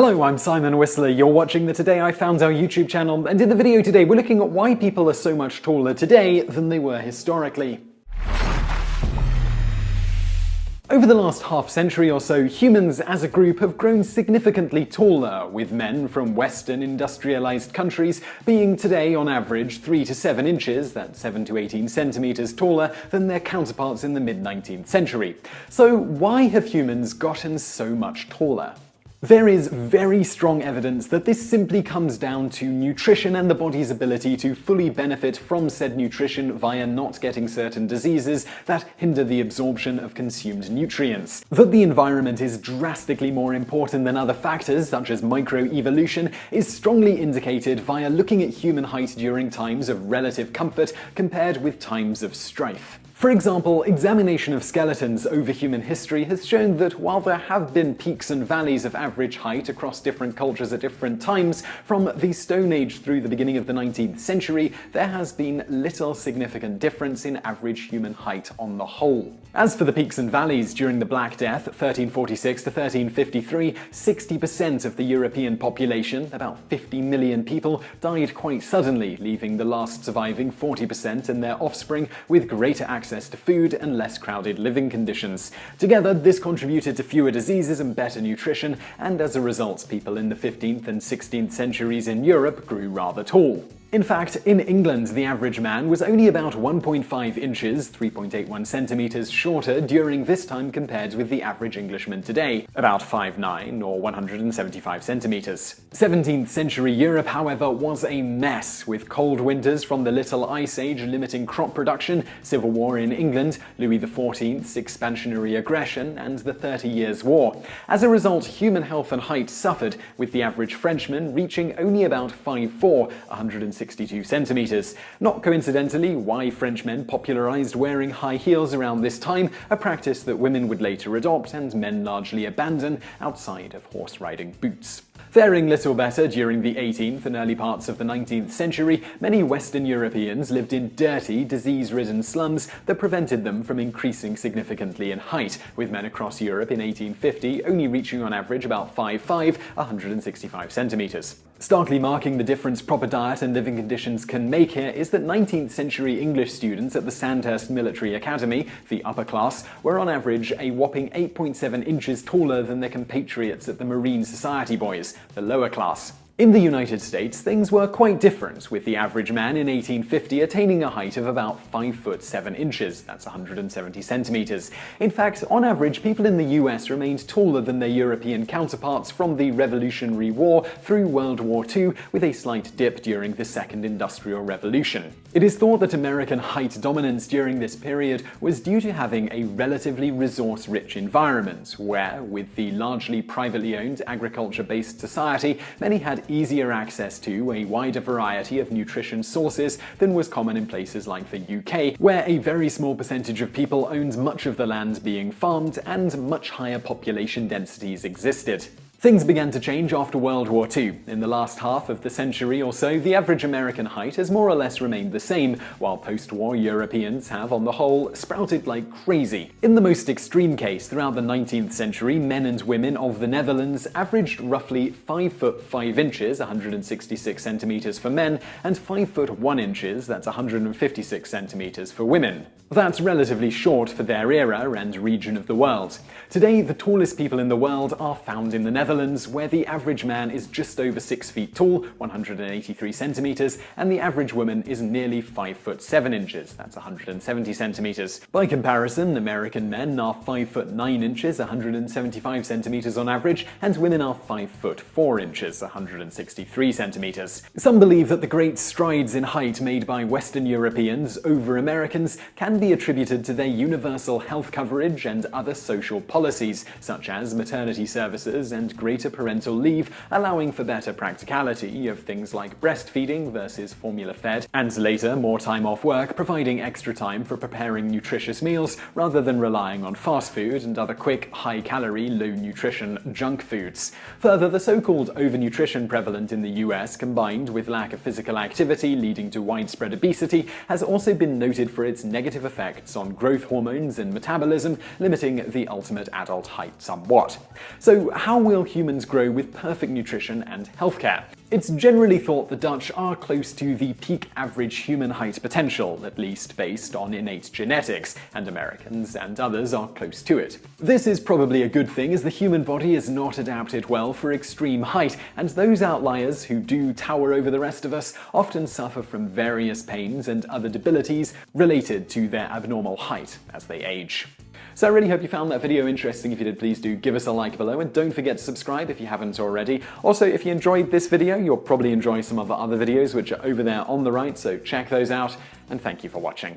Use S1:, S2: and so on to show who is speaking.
S1: Hello, I'm Simon Whistler. You're watching the Today I Found Our YouTube channel, and in the video today we're looking at why people are so much taller today than they were historically. Over the last half-century or so, humans as a group have grown significantly taller, with men from Western industrialized countries being today on average 3 to 7 inches, that's 7 to 18 centimeters taller, than their counterparts in the mid-19th century. So why have humans gotten so much taller? There is very strong evidence that this simply comes down to nutrition and the body's ability to fully benefit from said nutrition via not getting certain diseases that hinder the absorption of consumed nutrients. That the environment is drastically more important than other factors, such as microevolution, is strongly indicated via looking at human height during times of relative comfort compared with times of strife. For example, examination of skeletons over human history has shown that while there have been peaks and valleys of average height across different cultures at different times, from the Stone Age through the beginning of the 19th century, there has been little significant difference in average human height on the whole. As for the peaks and valleys during the Black Death, 1346 to 1353, 60% of the European population, about 50 million people, died quite suddenly, leaving the last surviving 40% and their offspring with greater access to food and less crowded living conditions. Together, this contributed to fewer diseases and better nutrition, and as a result, people in the 15th and 16th centuries in Europe grew rather tall. In fact, in England, the average man was only about 1.5 inches, 3.81 centimeters shorter during this time compared with the average Englishman today, about 5'9 or 175 centimeters. 17th century Europe, however, was a mess, with cold winters from the Little Ice Age limiting crop production, civil war in England, Louis XIV's expansionary aggression, and the 30 Years' War. As a result, human health and height suffered, with the average Frenchman reaching only about 5'4", 162 centimeters. Not coincidentally, why Frenchmen popularized wearing high heels around this time, a practice that women would later adopt and men largely abandon outside of horse-riding boots. Faring little better during the 18th and early parts of the 19th century, many Western Europeans lived in dirty, disease-ridden slums that prevented them from increasing significantly in height, with men across Europe in 1850 only reaching on average about 5'5", 165 centimeters. Starkly marking the difference proper diet and living conditions can make here is that 19th century English students at the Sandhurst Military Academy, the upper class, were on average a whopping 8.7 inches taller than their compatriots at the Marine Society Boys, the lower class. In the United States, things were quite different, with the average man in 1850 attaining a height of about 5'7 inches, that's 170 centimeters. In fact, on average, people in the US remained taller than their European counterparts from the Revolutionary War through World War II, with a slight dip during the Second Industrial Revolution. It is thought that American height dominance during this period was due to having a relatively resource-rich environment, where, with the largely privately owned, agriculture-based society, many had easier access to a wider variety of nutrition sources than was common in places like the UK, where a very small percentage of people owned much of the land being farmed and much higher population densities existed. Things began to change after World War II. In the last half of the century or so, the average American height has more or less remained the same, while post-war Europeans have, on the whole, sprouted like crazy. In the most extreme case, throughout the 19th century, men and women of the Netherlands averaged roughly 5'5 inches, 166 centimeters for men, and 5'1 inches, that's 156 centimeters for women. That's relatively short for their era and region of the world. Today, the tallest people in the world are found in the Netherlands, where the average man is just over 6 feet tall, 183 centimeters, and the average woman is nearly 5'7 inches, that's 170 centimeters. By comparison, American men are 5'9 inches, 175 centimeters on average, and women are 5'4 inches, 163 centimeters. Some believe that the great strides in height made by Western Europeans over Americans can be attributed to their universal health coverage and other social policies, such as maternity services and greater parental leave, allowing for better practicality of things like breastfeeding versus formula-fed, and later more time off work, providing extra time for preparing nutritious meals rather than relying on fast food and other quick, high-calorie, low-nutrition junk foods. Further, the so-called overnutrition prevalent in the US, combined with lack of physical activity leading to widespread obesity, has also been noted for its negative effects on growth hormones and metabolism, limiting the ultimate adult height somewhat. So how will humans grow with perfect nutrition and healthcare. It's generally thought the Dutch are close to the peak average human height potential, at least based on innate genetics, and Americans and others are close to it. This is probably a good thing, as the human body is not adapted well for extreme height, and those outliers who do tower over the rest of us often suffer from various pains and other debilities related to their abnormal height as they age. So I really hope you found that video interesting. If you did, please do give us a like below, and don't forget to subscribe if you haven't already. Also, if you enjoyed this video, you'll probably enjoy some of the other videos which are over there on the right, so check those out, and thank you for watching.